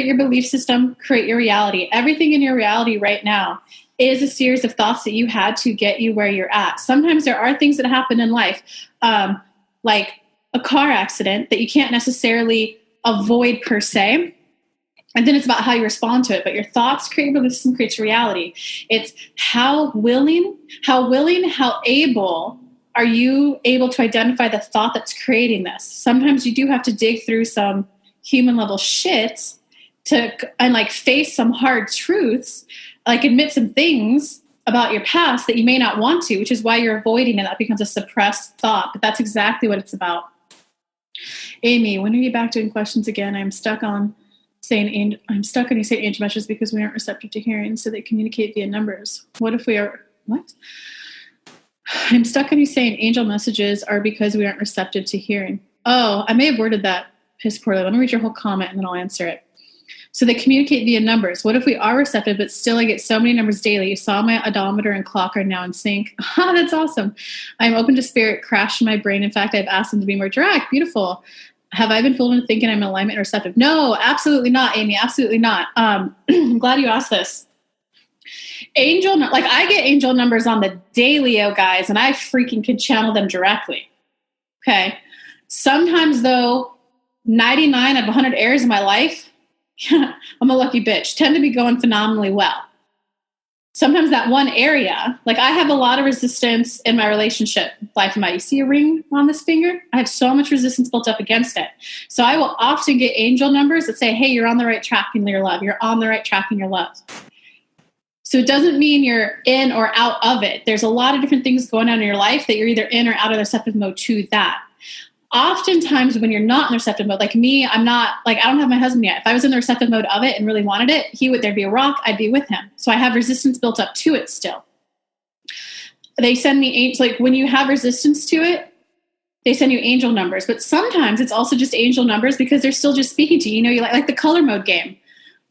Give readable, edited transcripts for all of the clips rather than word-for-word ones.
create your belief system, create your reality. Everything in your reality right now is a series of thoughts that you had to get you where you're at. Sometimes there are things that happen in life, like a car accident that you can't necessarily avoid per se. And then it's about how you respond to it. But your thoughts create your belief system, creates reality. It's how able are you able to identify the thought that's creating this? Sometimes you do have to dig through some human level shit and like face some hard truths, like admit some things about your past that you may not want to, which is why you're avoiding it. That becomes a suppressed thought, but that's exactly what it's about. Amy, when are you back doing questions again? I'm stuck on you saying angel messages because we aren't receptive to hearing, so they communicate via numbers. What if we are, what? I'm stuck on you saying angel messages are because we aren't receptive to hearing. Oh, I may have worded that piss poorly. Let me read your whole comment and then I'll answer it. So they communicate via numbers. What if we are receptive, but still I get so many numbers daily? You saw my odometer and clock are now in sync. Oh, that's awesome. I'm open to spirit, crash in my brain. In fact, I've asked them to be more direct. Beautiful. Have I been fooled into thinking I'm in alignment and receptive? No, absolutely not, Amy. Absolutely not. I'm glad you asked this. I get angel numbers on the daily, guys, and I freaking can channel them directly. Okay. Sometimes though, 99 out of 100 areas of my life, I'm a lucky bitch, tend to be going phenomenally well. Sometimes that one area, like I have a lot of resistance in my relationship life. You see a ring on this finger? I have so much resistance built up against it. So I will often get angel numbers that say, hey, you're on the right track in your love. You're on the right track in your love. So it doesn't mean you're in or out of it. There's a lot of different things going on in your life that you're either in or out of the receptive mode to that. Oftentimes when you're not in the receptive mode, like me, I don't have my husband yet. If I was in the receptive mode of it and really wanted it, there'd be a rock, I'd be with him. So I have resistance built up to it still. They send me like when you have resistance to it, they send you angel numbers, but sometimes it's also just angel numbers because they're still just speaking to you. You like the color mode game.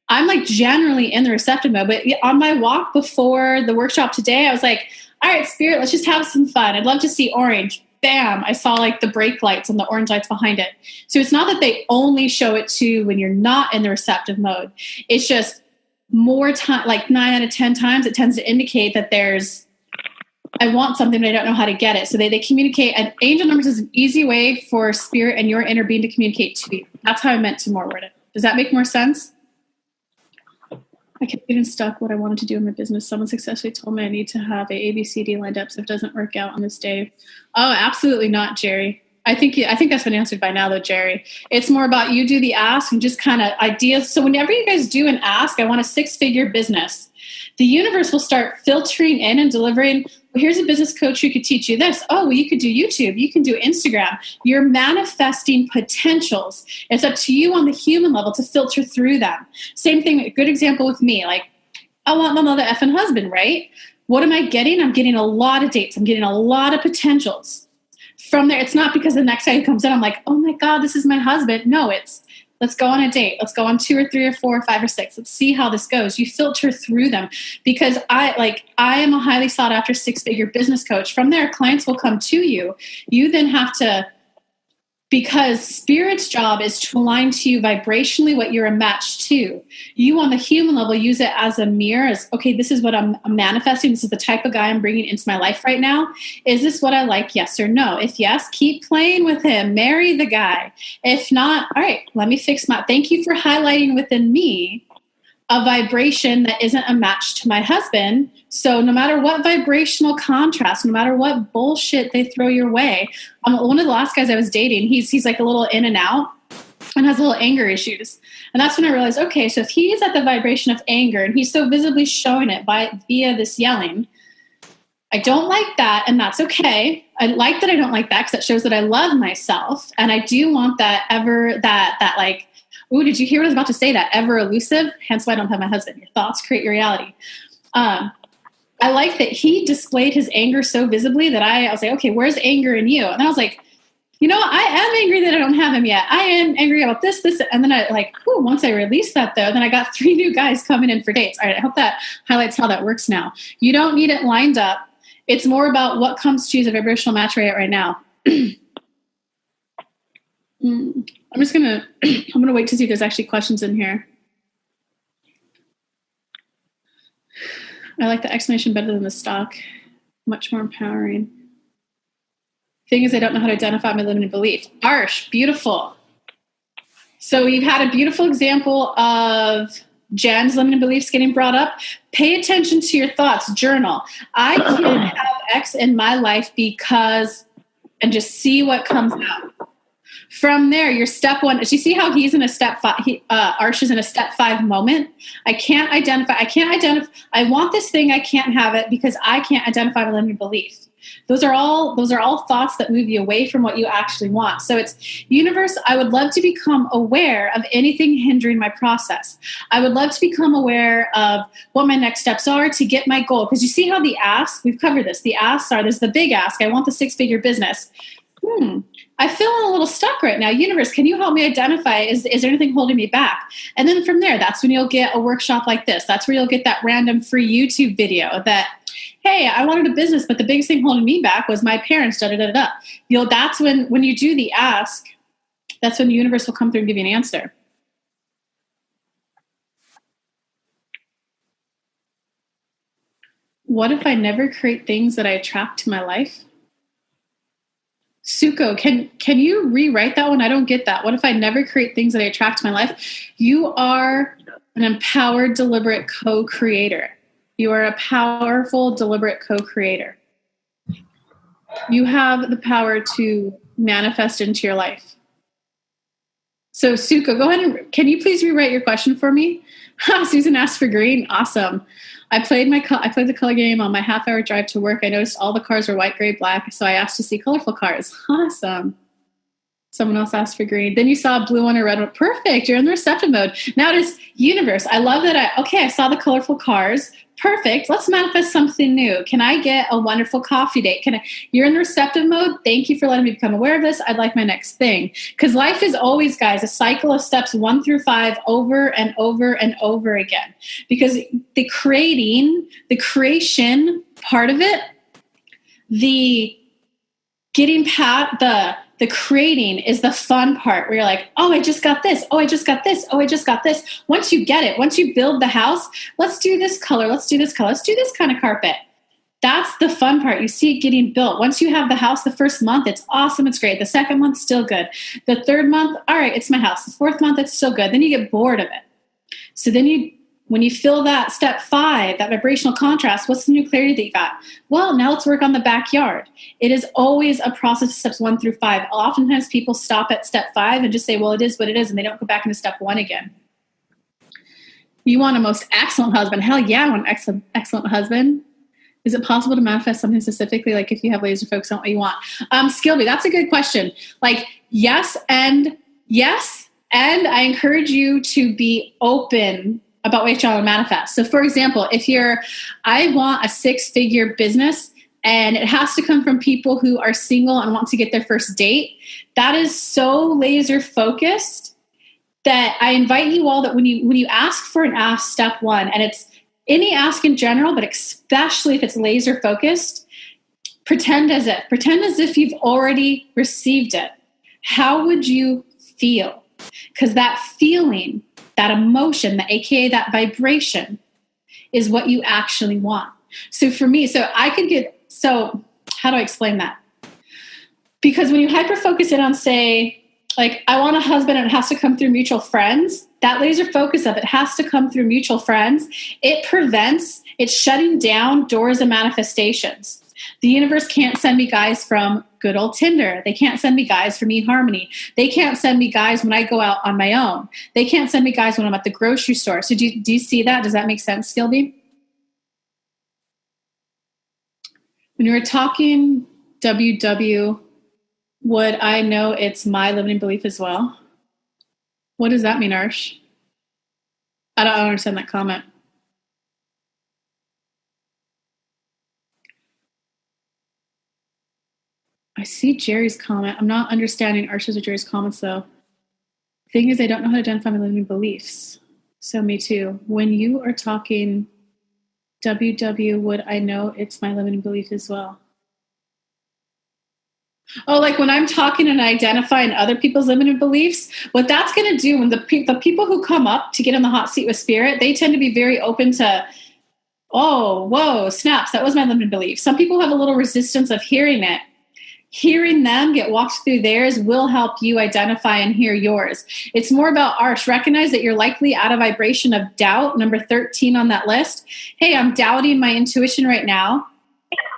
I'm like generally in the receptive mode, but on my walk before the workshop today, I was like, all right, spirit, let's just have some fun. I'd love to see orange. Bam, I saw like the brake lights and the orange lights behind it. So it's not that they only show it to you when you're not in the receptive mode. It's just more time, like 9 out of 10 times, it tends to indicate that I want something, but I don't know how to get it. So they communicate, and angel numbers is an easy way for spirit and your inner being to communicate to you. That's how I meant to more word it. Does that make more sense? I kept getting stuck what I wanted to do in my business. Someone successfully told me I need to have a ABCD lined up, so if it doesn't work out on this day. Oh, absolutely not, Jerry. I think that's been answered by now, though, Jerry. It's more about you do the ask and just kind of ideas. So whenever you guys do an ask, I want a 6-figure business. The universe will start filtering in and delivering. Well, here's a business coach who could teach you this. Oh, well, you could do YouTube. You can do Instagram. You're manifesting potentials. It's up to you on the human level to filter through them. Same thing, a good example with me. Like, I want my mother effing husband, right? What am I getting? I'm getting a lot of dates. I'm getting a lot of potentials. From there, it's not because the next guy who comes in, I'm like, oh my God, this is my husband. No, it's let's go on a date. Let's go on 2 or 3 or 4 or 5 or 6. Let's see how this goes. You filter through them because I am a highly sought after 6-figure business coach. From there, clients will come to you. You then have to, because spirit's job is to align to you vibrationally what you're a match to. You on the human level use it as a mirror, as, okay, this is what I'm manifesting. This is the type of guy I'm bringing into my life right now. Is this what I like? Yes or no? If yes, keep playing with him. Marry the guy. If not, all right, let me fix thank you for highlighting within me a vibration that isn't a match to my husband. So no matter what vibrational contrast, no matter what bullshit they throw your way, one of the last guys I was dating, he's like a little in and out and has little anger issues. And that's when I realized, okay, so if he's at the vibration of anger and he's so visibly showing it via this yelling, I don't like that, and that's okay. I like that I don't like that because that shows that I love myself. And I do want that like, ooh, did you hear what I was about to say? That ever elusive, hence why I don't have my husband. Your thoughts create your reality. I like that he displayed his anger so visibly that I was like, okay, where's anger in you? And then I was like, I am angry that I don't have him yet. I am angry about this. And then once I released that though, then I got 3 new guys coming in for dates. All right, I hope that highlights how that works now. You don't need it lined up. It's more about what comes to you as a vibrational match right now. I'm going to wait to see if there's actually questions in here. I like the explanation better than the stock. Much more empowering. Thing is, I don't know how to identify my limiting belief. Arsh, beautiful. So you've had a beautiful example of Jen's limiting beliefs getting brought up. Pay attention to your thoughts. Journal. I can have X in my life because, and just see what comes out. From there, your step one, do you see how he's in a step five? Arsh is in a step 5 moment. I want this thing. I can't have it because I can't identify my limiting belief. Those are all thoughts that move you away from what you actually want. So it's, universe, I would love to become aware of anything hindering my process. I would love to become aware of what my next steps are to get my goal. Because you see how the asks, we've covered this. The asks are, there's the big ask. I want the 6-figure business. I feel a little stuck right now. Universe, can you help me identify, is there anything holding me back? And then from there, that's when you'll get a workshop like this. That's where you'll get that random free YouTube video that, hey, I wanted a business, but the biggest thing holding me back was my parents, da-da-da-da. That's when you do the ask, that's when the universe will come through and give you an answer. What if I never create things that I attract to my life? Suko, can you rewrite that one? I don't get that. What if I never create things that I attract to my life? You are an empowered, deliberate co-creator. You are a powerful, deliberate co-creator. You have the power to manifest into your life. So Suko, go ahead and, can you please rewrite your question for me? Susan asked for green. Awesome. I played the color game on my half-hour drive to work. I noticed all the cars were white, gray, black, so I asked to see colorful cars. Awesome. Someone else asked for green. Then you saw a blue one or red one. Perfect. You're in the receptive mode. Now it is universe. I love that. I saw the colorful cars. Perfect. Let's manifest something new. Can I get a wonderful coffee date? You're in the receptive mode. Thank you for letting me become aware of this. I'd like my next thing. Because life is always, guys, a cycle of steps 1 through 5 over and over and over again. Because the creation part of it, the getting past the creating is the fun part where you're like, oh, I just got this. Oh, I just got this. Oh, I just got this. Once you get it, once you build the house, let's do this color. Let's do this color. Let's do this kind of carpet. That's the fun part. You see it getting built. Once you have the house, the first month, it's awesome. It's great. The second month, still good. The third month, all right, it's my house. The fourth month, it's still good. Then you get bored of it. So then when you feel that step 5, that vibrational contrast, what's the new clarity that you got? Well, now let's work on the backyard. It is always a process of steps 1 through 5. Oftentimes people stop at step 5 and just say, well, it is what it is, and they don't go back into step 1 again. You want a most excellent husband. Hell yeah, I want an excellent husband. Is it possible to manifest something specifically, like if you have laser focus on what you want? Skilby, that's a good question. Like, yes, and I encourage you to be open about what you're trying to manifest. So for example, I want a 6-figure business and it has to come from people who are single and want to get their first date, that is so laser focused that I invite you all that when you ask for an ask, step 1, and it's any ask in general, but especially if it's laser focused, pretend as if you've already received it. How would you feel? Because that feeling, that emotion, AKA that vibration, is what you actually want. So for me, how do I explain that? Because when you hyper-focus in on, say, like, I want a husband and it has to come through mutual friends, that laser focus of it has to come through mutual friends, it's shutting down doors of manifestations. The universe can't send me guys from good old Tinder. They can't send me guys from eHarmony. They can't send me guys when I go out on my own. They can't send me guys when I'm at the grocery store. So do you see that? Does that make sense, Skilby? When you were talking WW, would I know it's my limiting belief as well? What does that mean, Arsh? I don't understand that comment. I see Jerry's comment. I'm not understanding Arsh's or Jerry's comments, though. Thing is, I don't know how to identify my limiting beliefs. So me too. When you are talking WW, would I know it's my limiting belief as well? Oh, like when I'm talking and identifying other people's limiting beliefs, what that's going to do when the people who come up to get in the hot seat with spirit, they tend to be very open to Oh, whoa, snaps. That was my limited belief. Some people have a little resistance of hearing it. Hearing them get walked through theirs will help you identify and hear yours. It's more about Arch. Recognize that you're likely at a vibration of doubt, number 13 on that list. Hey, I'm doubting my intuition right now.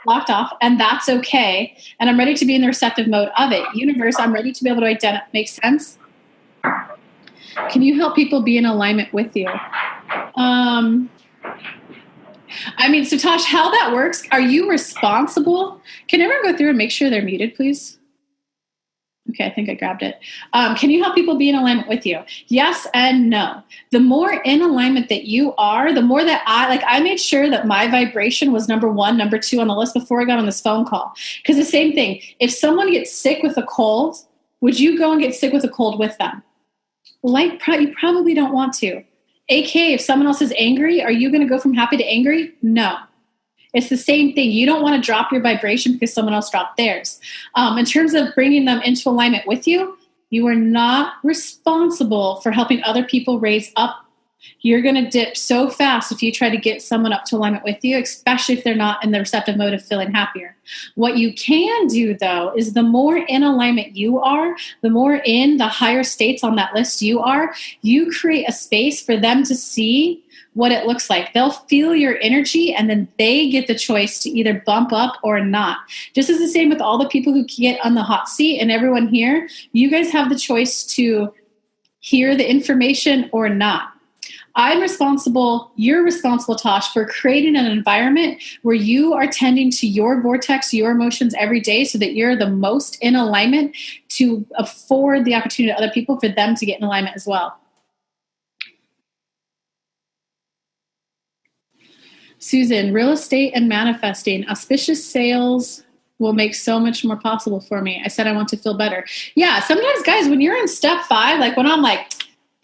Locked off, and that's okay. And I'm ready to be in the receptive mode of it. Universe, I'm ready to be able to identify. Make sense? Can you help people be in alignment with you? I mean, so Tosh, how that works, are you responsible? Can everyone go through and make sure they're muted, please? Okay, I think I grabbed it. Can you help people be in alignment with you? Yes and no. The more in alignment that you are, the more that I made sure that my vibration was number 1, number 2 on the list before I got on this phone call. Because the same thing, if someone gets sick with a cold, would you go and get sick with a cold with them? You probably don't want to. AK, if someone else is angry, are you going to go from happy to angry? No. It's the same thing. You don't want to drop your vibration because someone else dropped theirs. In terms of bringing them into alignment with you, you are not responsible for helping other people raise up. You're going to dip so fast if you try to get someone up to alignment with you, especially if they're not in the receptive mode of feeling happier. What you can do, though, is the more in alignment you are, the more in the higher states on that list you are, you create a space for them to see what it looks like. They'll feel your energy, and then they get the choice to either bump up or not. Just as the same with all the people who get on the hot seat and everyone here, you guys have the choice to hear the information or not. You're responsible, Tosh, for creating an environment where you are tending to your vortex, your emotions every day so that you're the most in alignment to afford the opportunity to other people for them to get in alignment as well. Susan, real estate and manifesting. Auspicious sales will make so much more possible for me. I said I want to feel better. Yeah, sometimes, guys, when you're in step 5, like when I'm like,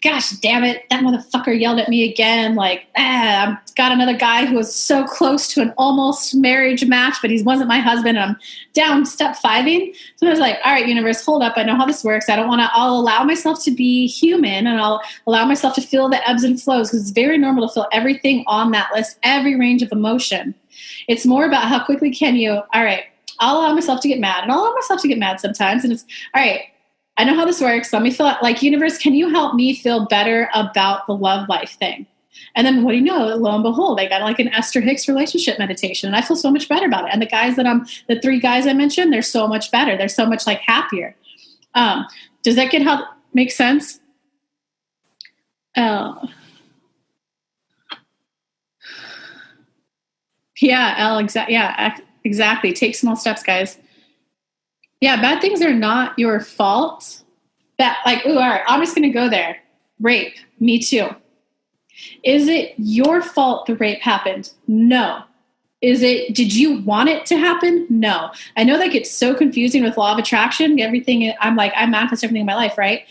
gosh, damn it, that motherfucker yelled at me again. Like, I've got another guy who was so close to an almost marriage match, but he wasn't my husband. And I'm down step 5-ing. So I was like, all right, universe, hold up. I know how this works. I'll allow myself to be human, and I'll allow myself to feel the ebbs and flows, because it's very normal to feel everything on that list, every range of emotion. It's more about how quickly can you, all right, I'll allow myself to get mad, and I'll allow myself to get mad sometimes. And it's, all right, I know how this works. Let me feel like, universe, can you help me feel better about the love life thing? And then what do you know? Lo and behold, I got like an Esther Hicks relationship meditation, and I feel so much better about it. And the 3 guys I mentioned, they're so much better. They're so much like happier. Does that make sense? Yeah, exactly. Take small steps, guys. Yeah, bad things are not your fault. All right, I'm just going to go there. Rape, me too. Is it your fault the rape happened? No. Did you want it to happen? No. I know that gets so confusing with law of attraction. Everything, I manifest everything in my life, right?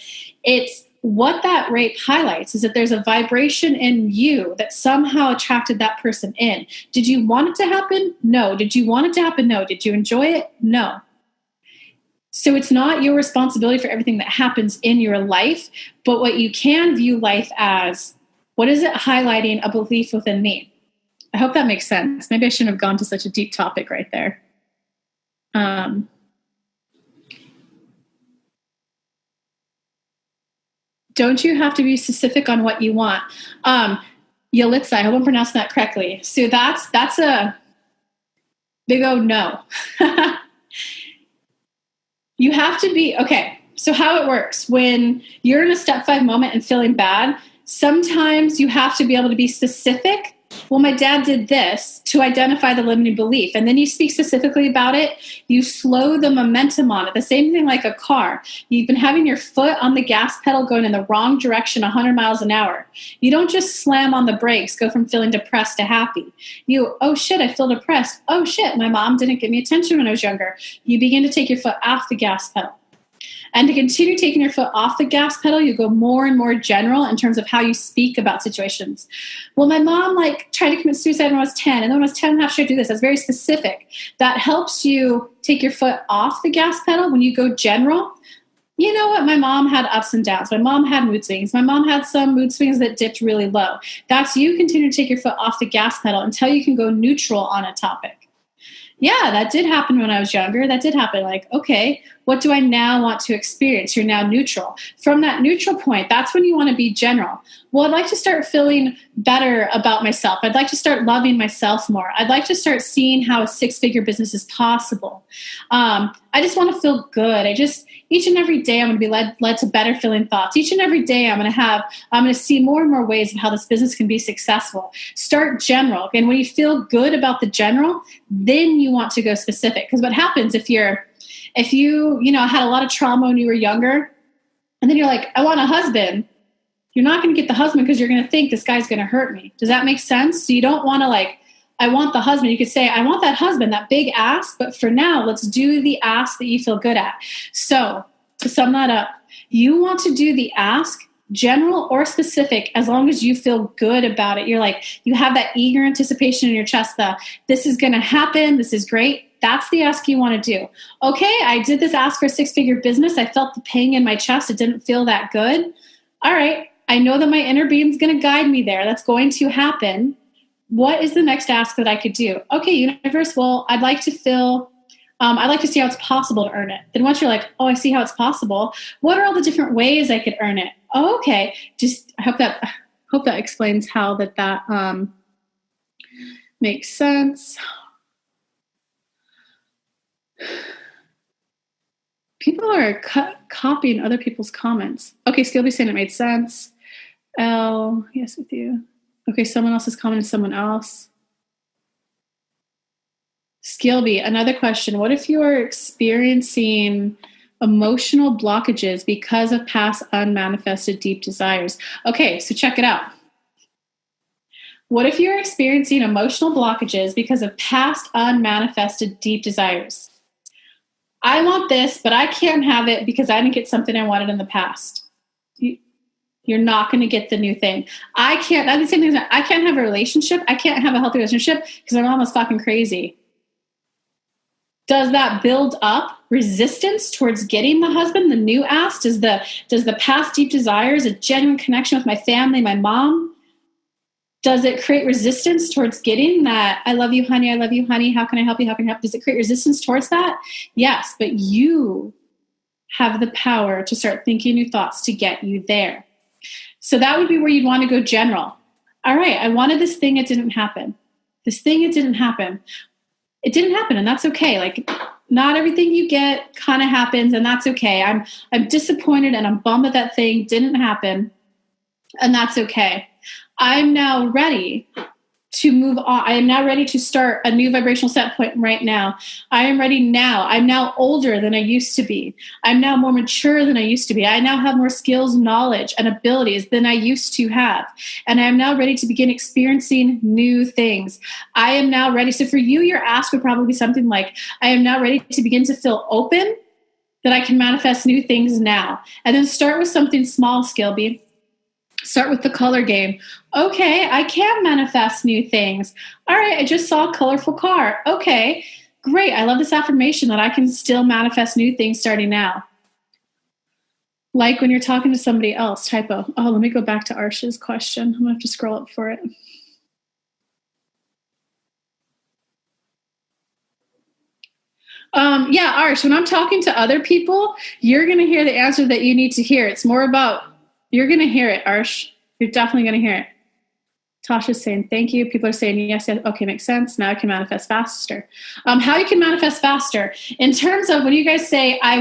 It's what that rape highlights is that there's a vibration in you that somehow attracted that person in. Did you want it to happen? No. Did you want it to happen? No. Did you enjoy it? No. So it's not your responsibility for everything that happens in your life, but what you can view life as, what is it highlighting a belief within me? I hope that makes sense. Maybe I shouldn't have gone to such a deep topic right there. Don't you have to be specific on what you want? Yalitza, I hope I'm pronouncing that correctly. So that's a big old no. You have to be, okay, so how it works, when you're in a step 5 moment and feeling bad, sometimes you have to be able to be specific. Well, my dad did this to identify the limiting belief. And then you speak specifically about it. You slow the momentum on it. The same thing like a car. You've been having your foot on the gas pedal going in the wrong direction, 100 miles an hour. You don't just slam on the brakes, go from feeling depressed to happy. Oh shit, I feel depressed. Oh shit, my mom didn't give me attention when I was younger. You begin to take your foot off the gas pedal. And to continue taking your foot off the gas pedal, you go more and more general in terms of how you speak about situations. Well, my mom tried to commit suicide when I was 10, and then when I was 10 and a half, she would do this. That's very specific. That helps you take your foot off the gas pedal when you go general. you know what? My mom had ups and downs. My mom had mood swings. My mom had some mood swings that dipped really low. That's you continue to take your foot off the gas pedal until you can go neutral on a topic. Yeah, that did happen when I was younger. That did happen. Like, okay, what do I now want to experience? You're now neutral. From that neutral point, that's when you want to be general. Well, I'd like to start feeling better about myself. I'd like to start loving myself more. I'd like to start seeing how a 6-figure business is possible. I just want to feel good. Each and every day I'm going to be led to better feeling thoughts. Each and every day I'm going to see more and more ways of how this business can be successful. Start general. And when you feel good about the general, then you want to go specific. Because what happens if you had a lot of trauma when you were younger, and then you're like, I want a husband. You're not going to get the husband because you're going to think this guy's going to hurt me. Does that make sense? So you don't want to I want the husband. You could say, I want that husband, that big ass, but for now, let's do the ask that you feel good at. So to sum that up, you want to do the ask, general or specific, as long as you feel good about it. You're like, you have that eager anticipation in your chest that this is going to happen. This is great. That's the ask you want to do. Okay, I did this ask for a 6-figure business. I felt the ping in my chest. It didn't feel that good. All right, I know that my inner being is going to guide me there. That's going to happen. What is the next ask that I could do? Okay, universe, well, I'd like to see how it's possible to earn it. Then once you're like, oh, I see how it's possible, what are all the different ways I could earn it? Oh, okay. I hope that explains how that makes sense. People are copying other people's comments. Okay, Skilby saying it made sense. L, yes, with you. Okay, someone else is commenting someone else. Skilby, another question. What if you are experiencing emotional blockages because of past unmanifested deep desires? Okay, so check it out. What if you're experiencing emotional blockages because of past unmanifested deep desires? I want this, but I can't have it because I didn't get something I wanted in the past. You're not going to get the new thing. I can't have a relationship. I can't have a healthy relationship because my mom was fucking crazy. Does that build up resistance towards getting the husband, the new ask? Does the past deep desires, a genuine connection with my family, my mom, does it create resistance towards getting that? I love you, honey. I love you, honey. How can I help you? How can I help? Does it create resistance towards that? Yes, but you have the power to start thinking new thoughts to get you there. So that would be where you'd want to go general. All right, I wanted this thing. It didn't happen. This thing, it didn't happen. It didn't happen, and that's okay. Like, not everything you get kind of happens, and that's okay. I'm disappointed, and I'm bummed that thing didn't happen, and that's okay. I'm now ready to move on. I am now ready to start a new vibrational set point right now. I am ready now. I'm now older than I used to be. I'm now more mature than I used to be. I now have more skills, knowledge, and abilities than I used to have. And I am now ready to begin experiencing new things. I am now ready. So for you, your ask would probably be something like, I am now ready to begin to feel open that I can manifest new things now. And then start with something small, Skilby. Start with the color game. Okay, I can manifest new things. All right, I just saw a colorful car. Okay, great. I love this affirmation that I can still manifest new things starting now. Like when you're talking to somebody else, typo. Oh, let me go back to Arsha's question. I'm going to have to scroll up for it. Yeah, Arsh, when I'm talking to other people, you're going to hear the answer that you need to hear. It's more about, you're going to hear it, Arsh. You're definitely going to hear it. Tasha's saying, thank you. People are saying, yes, yes. Okay, makes sense. Now I can manifest faster. How you can manifest faster. In terms of when you guys say, I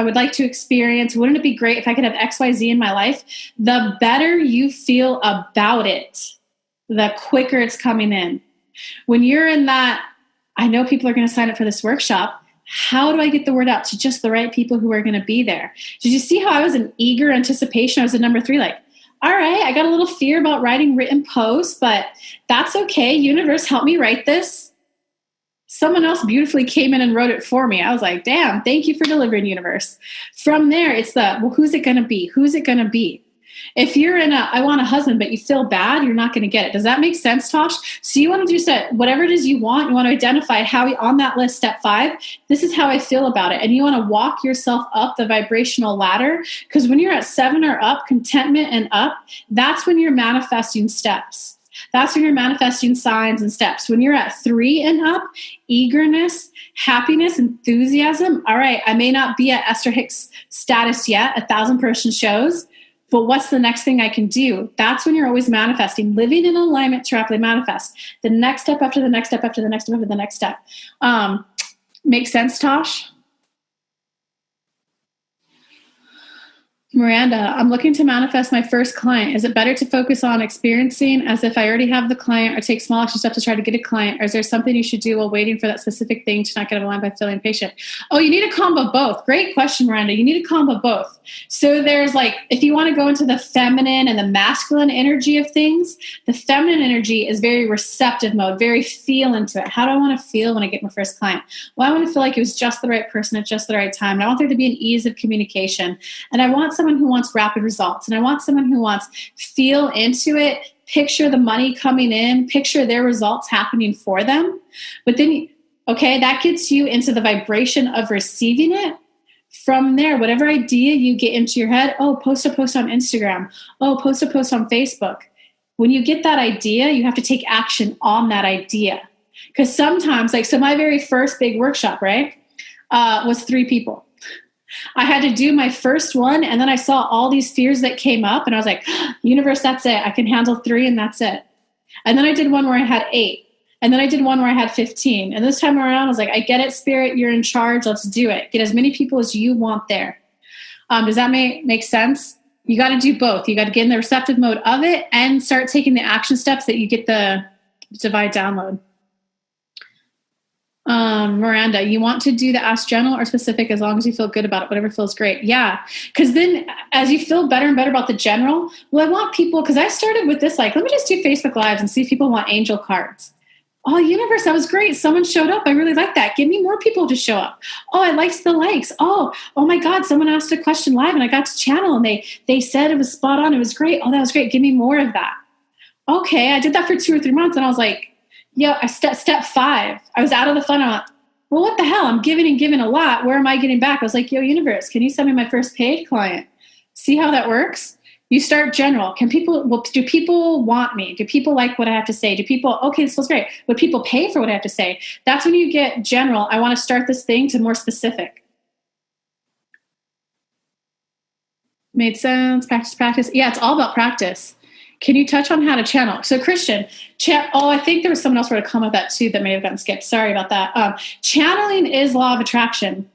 would like to experience, wouldn't it be great if I could have XYZ in my life? The better you feel about it, the quicker it's coming in. When you're in that, I know people are going to sign up for this workshop. How do I get the word out to just the right people who are going to be there? Did you see how I was in eager anticipation? I was at number 3, like, all right, I got a little fear about writing written posts, but that's okay. Universe, help me write this. Someone else beautifully came in and wrote it for me. I was like, damn, thank you for delivering, universe. From there, it's who's it going to be? Who's it going to be? If you're in I want a husband, but you feel bad, you're not going to get it. Does that make sense, Tosh? So you want to do whatever it is you want to identify how on that list, step 5, this is how I feel about it. And you want to walk yourself up the vibrational ladder, because when you're at 7 or up, contentment and up, that's when you're manifesting steps. That's when you're manifesting signs and steps. When you're at 3 and up, eagerness, happiness, enthusiasm. All right, I may not be at Esther Hicks status yet, 1,000-person shows, but what's the next thing I can do? That's when you're always manifesting, living in alignment to rapidly manifest. The next step after the next step after the next step after the next step. Makes sense, Tosh? Miranda, I'm looking to manifest my first client. Is it better to focus on experiencing as if I already have the client, or take small action steps to try to get a client? Or is there something you should do while waiting for that specific thing to not get aligned by feeling impatient? Oh, you need a combo of both. Great question, Miranda. You need a combo of both. So there's if you want to go into the feminine and the masculine energy of things, the feminine energy is very receptive mode, very feel into it. How do I want to feel when I get my first client? Well, I want to feel like it was just the right person at just the right time. And I want there to be an ease of communication. And I want someone who wants rapid results. And I want someone who wants feel into it, picture the money coming in, picture their results happening for them. But then, that gets you into the vibration of receiving it. From there, whatever idea you get into your head, post a post on Instagram. Post a post on Facebook. When you get that idea, you have to take action on that idea. Because sometimes, so my very first big workshop, right, was 3 people. I had to do my first one, and then I saw all these fears that came up, and I was like, universe, that's it. I can handle 3, and that's it. And then I did one where I had 8, and then I did one where I had 15. And this time around, I was like, I get it, Spirit. You're in charge. Let's do it. Get as many people as you want there. Does that make sense? You got to do both. You got to get in the receptive mode of it and start taking the action steps that you get the divine download. Miranda, you want to do the ask general or specific as long as you feel good about it, whatever feels great. Yeah. Because then as you feel better and better about the general, I want people, because I started with this, let me just do Facebook Lives and see if people want angel cards. Oh, universe, that was great. Someone showed up. I really like that. Give me more people to show up. Oh, I liked the likes. Oh my God, someone asked a question live and I got to channel and they said it was spot on. It was great. Oh, that was great. Give me more of that. Okay. I did that for 2 or 3 months and I was like, I step 5. I was out of the funnel. Well, what the hell? I'm giving and giving a lot. Where am I getting back? I was like, universe, can you send me my first paid client? See how that works? You start general. Do people want me? Do people like what I have to say? Do people, okay, this feels great. Would people pay for what I have to say? That's when you get general. I want to start this thing to more specific. Made sense? Practice. Yeah, it's all about practice. Can you touch on how to channel? So Christian, I think there was someone else who would have come with that too that may have gotten skipped. Sorry about that. Channeling is law of attraction.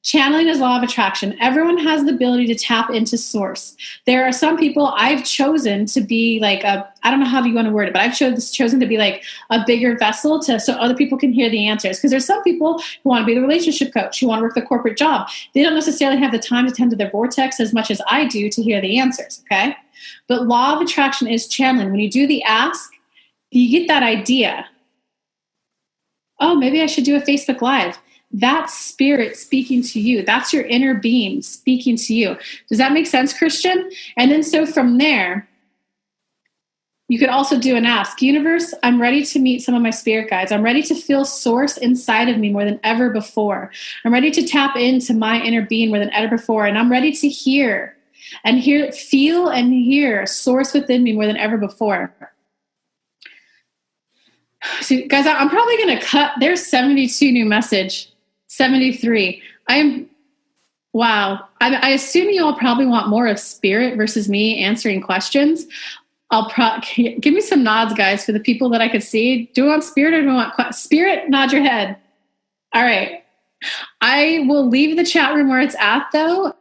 Channeling is law of attraction. Everyone has the ability to tap into source. There are some people I've chosen to be I don't know how you want to word it, but I've chosen to be a bigger vessel so other people can hear the answers. Because there's some people who want to be the relationship coach, who want to work the corporate job. They don't necessarily have the time to tend to their vortex as much as I do to hear the answers, okay? But law of attraction is channeling. When you do the ask, you get that idea. Oh, maybe I should do a Facebook Live. That's spirit speaking to you. That's your inner being speaking to you. Does that make sense, Christian? And then so from there, you could also do an ask. Universe, I'm ready to meet some of my spirit guides. I'm ready to feel source inside of me more than ever before. I'm ready to tap into my inner being more than ever before. And I'm ready to feel and hear source within me more than ever before. So guys, I'm probably going to cut. There's 72 new message. 73. Wow. I assume you all probably want more of spirit versus me answering questions. Give me some nods, guys, for the people that I could see. Do you want spirit or do you want spirit? Nod your head. All right. I will leave the chat room where it's at, though.